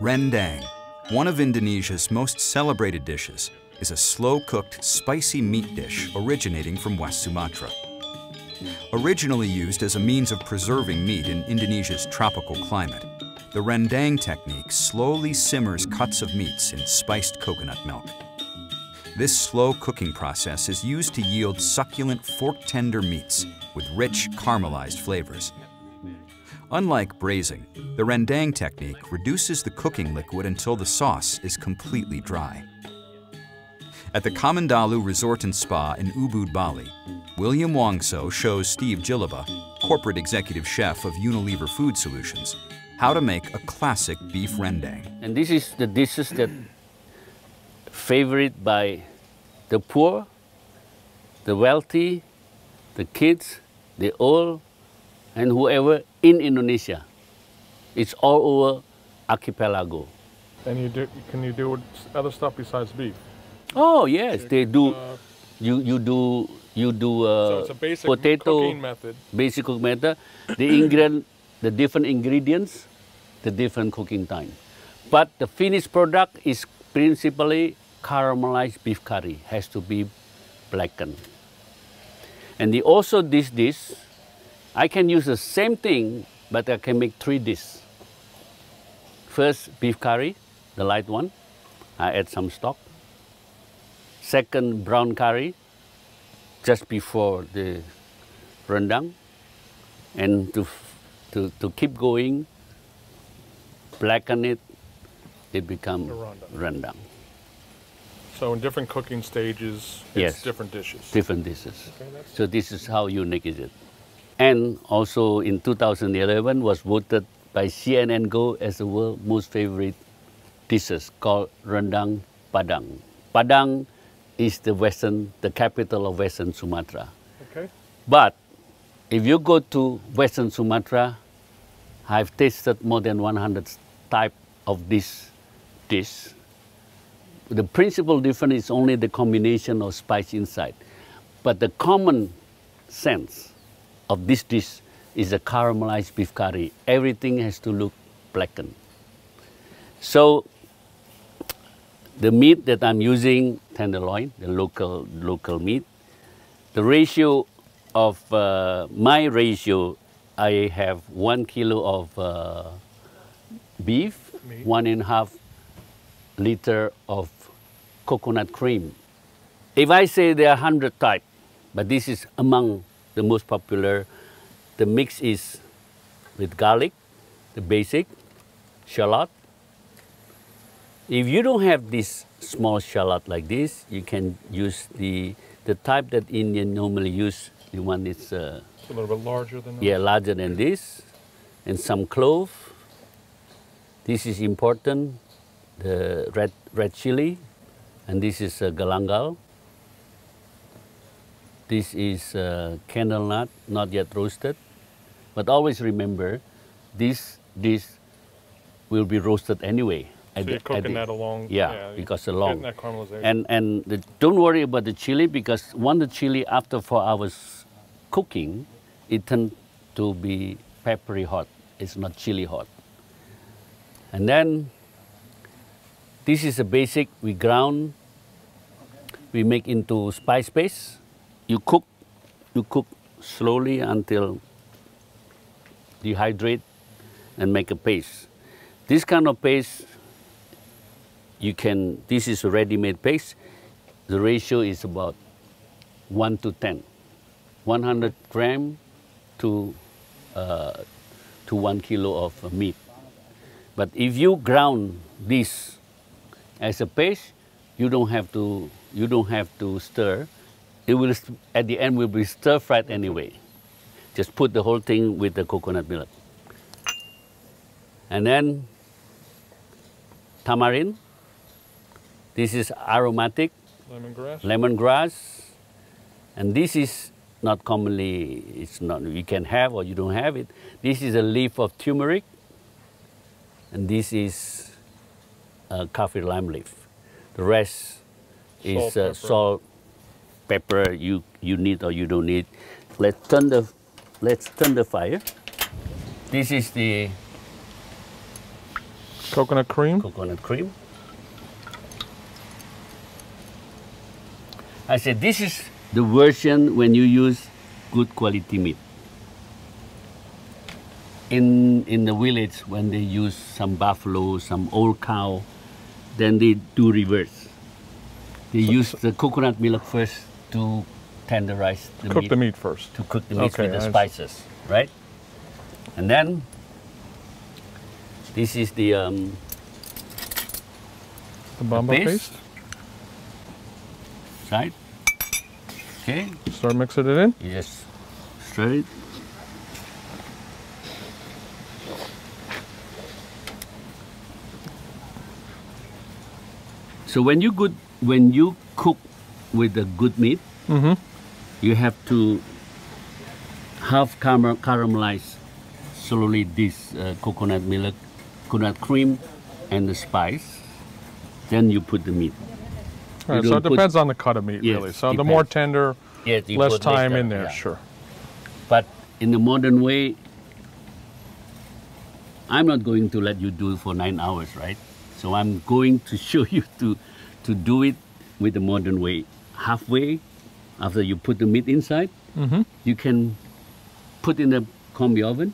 Randang, one of Indonesia's most celebrated dishes, is a slow-cooked, spicy meat dish originating from West Sumatra. Originally used as a means of preserving meat in Indonesia's tropical climate, the Randang technique slowly simmers cuts of meats in spiced coconut milk. This slow cooking process is used to yield succulent fork-tender meats with rich, caramelized flavors. Unlike braising, the Randang technique reduces the cooking liquid until the sauce is completely dry. At the Kamandalu Resort and Spa in Ubud, Bali, William Wongso shows Steve Jilleba, corporate executive chef of Unilever Food Solutions, how to make a classic beef rendang. And this is the dishes that favored by the poor, the wealthy, the kids, the old, and whoever in Indonesia. It's all over archipelago. And can you do other stuff besides beef? Oh yes, they do. You do So it's a basic potato cooking method. Basic cooking method. The different ingredients, the different cooking time. But the finished product is principally caramelized beef curry. Has to be blackened. And also this dish, I can use the same thing, but I can make 3 dishes. First, beef curry, the light one. I add some stock. Second, brown curry, just before the rendang. And to keep going, blacken it, it becomes rendang. So in different cooking stages, it's Yes. different dishes. Different dishes. Okay, So this is how unique is it. And also in 2011 was voted by CNN Go as the world's most favorite dishes called Rendang Padang. Padang is the capital of Western Sumatra. Okay. But if you go to Western Sumatra, I've tasted more than 100 types of this dish. The principal difference is only the combination of spice inside. But the common sense of this dish is a caramelized beef curry. Everything has to look blackened. So the meat that I'm using, tenderloin, the local meat, the ratio of my ratio, I have 1 kilo of beef, Meat. 1.5 liter of coconut cream. If I say there are 100 types, but this is among the most popular, the mix is with garlic, the basic, shallot. If you don't have this small shallot like this, you can use the type that Indian normally use. The one is A little bit larger than that? yeah, larger than this, and some clove. This is important, the red chili, and this is galangal. This is candle nut, not yet roasted. But always remember, this will be roasted anyway. So you're cooking that along? Yeah, because along. Getting that caramelization. And don't worry about the chili, because once the chili, after 4 hours cooking, it tends to be peppery hot. It's not chili hot. And then, this is a basic, we ground, we make into spice paste. You cook slowly until dehydrate and make a paste. This kind of paste, this is a ready-made paste. The ratio is about 1 to 10. 100 gram to 1 kilo of meat. But if you ground this as a paste, you don't have to stir. It will, at the end, will be stir-fried anyway. Just put the whole thing with the coconut milk. And then tamarind. This is aromatic. Lemongrass? Lemongrass. And this is not commonly, it's not, you can have or you don't have it. This is a leaf of turmeric. And this is kaffir lime leaf. The rest is salt, pepper you need or you don't need. Let's turn the fire. This is the Coconut cream? Coconut cream. I said this is the version when you use good quality meat. In the village, when they use some buffalo, some old cow, then they do reverse. They use the coconut milk first to tenderize the meat. Cook the meat first. To cook the meat Okay, with the spices, right? And then this is the bamba paste. Right? Okay. Start mixing it in. You just stir it. So when you cook with the good meat, you have to half caramelize slowly this coconut milk, coconut cream, and the spice. Then you put the meat. Right, so it depends on the cut of meat, Yes, really. So the depends. more tender, Yes, you less put time later, in there, yeah. sure. But in the modern way, I'm not going to let you do it for 9 hours, right? So I'm going to show you to do it with the modern way. Halfway, after you put the meat inside, you can put in the combi oven,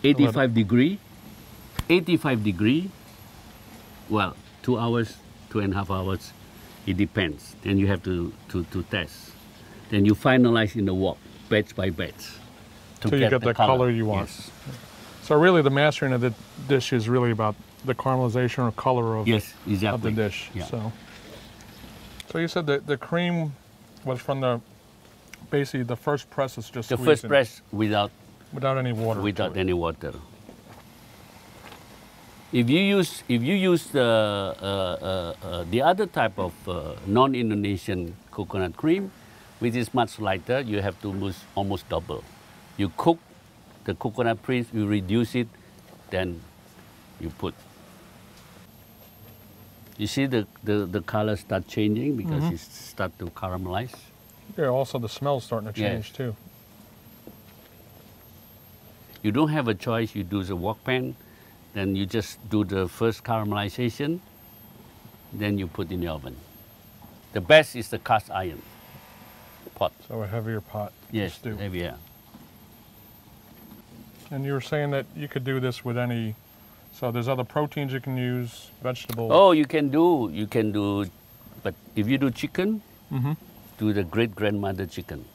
85 degree, well, 2 hours, 2.5 hours, it depends. Then you have to test. Then you finalize in the wok, batch by batch. Till you get the color you want. Yes. So really the mastering of the dish is really about the caramelization or color of, Yes, exactly. of the dish. Yeah. So you said that the cream was from basically the first press is just The squeezing first press without any water. without any water. If you use the other type of non-Indonesian coconut cream, which is much lighter, you have to use almost double. You cook the coconut cream, you reduce it, then you put. You see the color start changing because it start to caramelize. Yeah, also the smell's starting to change too. You don't have a choice, you do the wok pan, then you just do the first caramelization, then you put in the oven. The best is the cast iron pot. So a heavier pot. Yes, to stew. heavier. And you were saying that you could do this with any, so there's other proteins you can use, vegetables. Oh, you can do, but if you do chicken, do the great-grandmother chicken.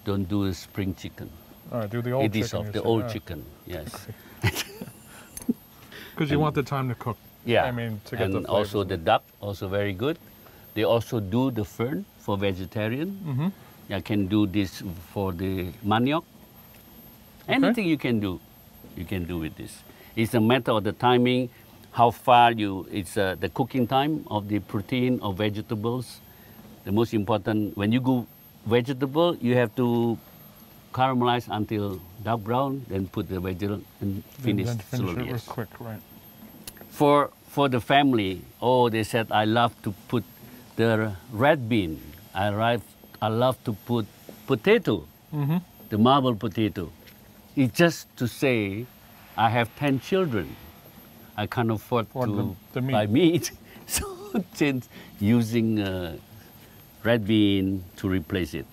Don't do the spring chicken. All right, do the old It is chicken. of you the said. old All right. chicken, yes. Because you want the time to cook. Yeah, I mean, to get the and also flavors. the duck, also very good. They also do the fern for vegetarian. I can do this for the manioc. Anything you can do with this. It's a matter of the timing, how far it's the cooking time of the protein of vegetables. The most important, when you go vegetable, you have to caramelize until dark brown, then put the vegetable and finish Then finish slowly. it real Yes. quick, right? For the family, they said, I love to put the red bean. I love to put potato, the marble potato. It's just to say, I have 10 children. I can't afford to the meat. buy meat. So change using red bean to replace it.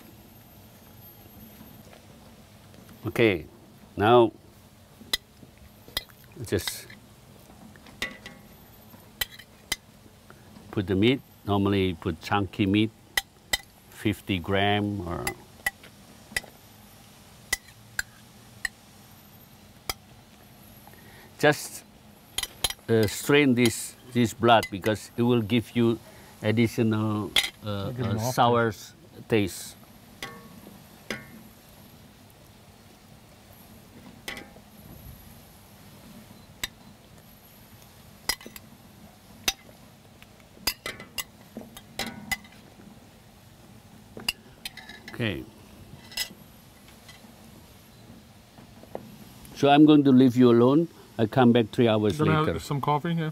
Okay, now just put the meat. Normally put chunky meat, 50 gram or just strain this blood because it will give you additional sour taste. Okay. So I'm going to leave you alone. I come back 3 hours Gonna later. have some coffee, yeah.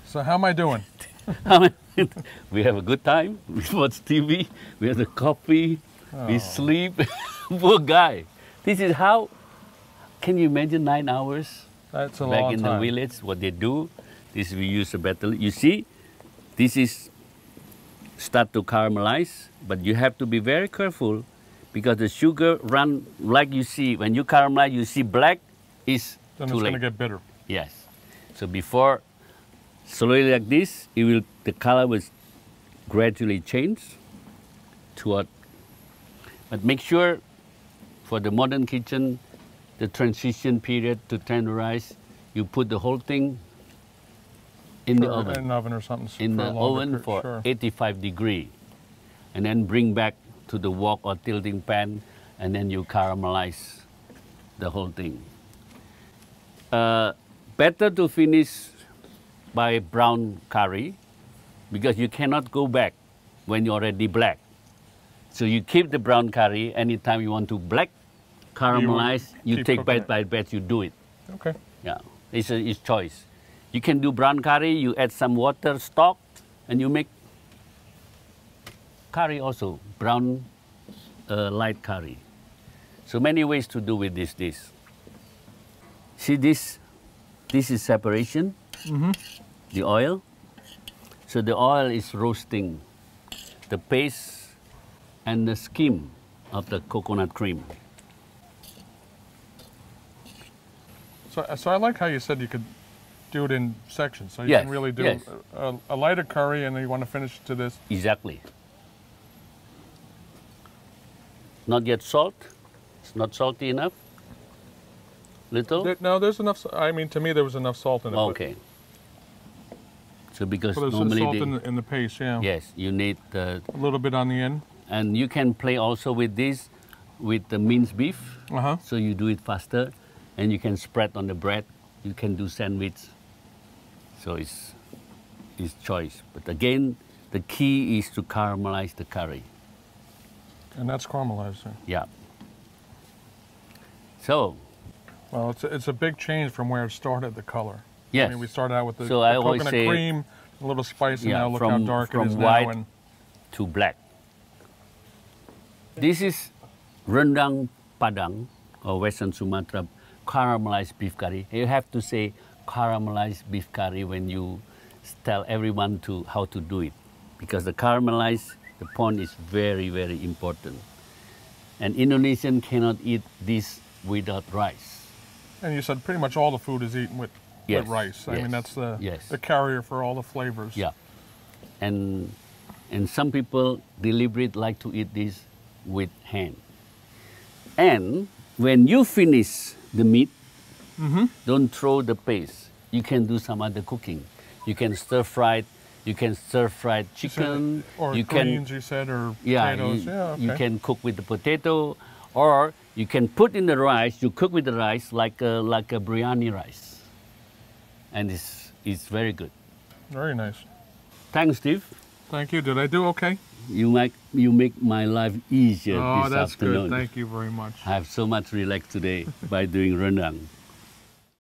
So how am I doing? We have a good time. We watch TV. We have the coffee. We sleep. Poor guy. This is how Can you imagine 9 hours? That's a Back long in time. the village, what they do, this we use a better. You see, this is start to caramelize, but you have to be very careful because the sugar run like you see when you caramelize, you see black is Then too it's late. going to get bitter. Yes. So before slowly like this, the color will gradually change toward. But make sure for the modern kitchen, the transition period to tenderize, you put the whole thing in the oven. In an oven or something. In for the a longer oven for sure. 85 degree, and then bring back to the wok or tilting pan, and then you caramelize the whole thing. Better to finish by brown curry because you cannot go back when you're already black. So you keep the brown curry. Anytime you want to black caramelize, you keep take cooking bite it. by bite, you do it. Okay. Yeah, it's choice. You can do brown curry, you add some water, stock, and you make curry also, brown light curry. So many ways to do with this dish. See this is separation, the oil. So the oil is roasting the paste and the skim of the coconut cream. So I like how you said you could do it in sections. So you Yes, can really do yes. a lighter curry and then you want to finish to this. Exactly. Not yet salt. It's not salty enough. Little. No, there's enough. I mean, to me, there was enough salt in it. Okay. So because But there's normally salt they- in the paste, yeah. yes, you need A little bit on the end. and you can play also with this with the minced beef. Uh-huh. So you do it faster, and you can spread on the bread. You can do sandwich. So it's choice. But again, the key is to caramelize the curry. And that's caramelized. Yeah. So Well, it's a big change from where it started, the color. yes. I mean, we started out with the, So the I always coconut say- cream, a little spice, and Yeah, now look how dark it from is white now. And to black. This is Rendang Padang or Western Sumatra caramelized beef curry. You have to say caramelized beef curry when you tell everyone to how to do it, because the caramelized, the point is very, very important. And Indonesian cannot eat this without rice. and you said pretty much all the food is eaten with Yes, rice. I yes, mean, that's yes. the carrier for all the flavors. Yeah. And some people deliberate like to eat this with hand. And when you finish the meat, don't throw the paste. You can do some other cooking. You can stir fry. You can stir fried You said- chicken. or you greens, can, you said, or yeah, potatoes. you, Yeah, okay. you can cook with the potato, or you can put in the rice. You cook with the rice like a biryani rice, and it's very good. Very nice. Thanks, Steve. Thank you. Did I do okay? You make my life easier Oh, this that's afternoon. good. Thank you very much. I have so much relaxed today by doing rendang.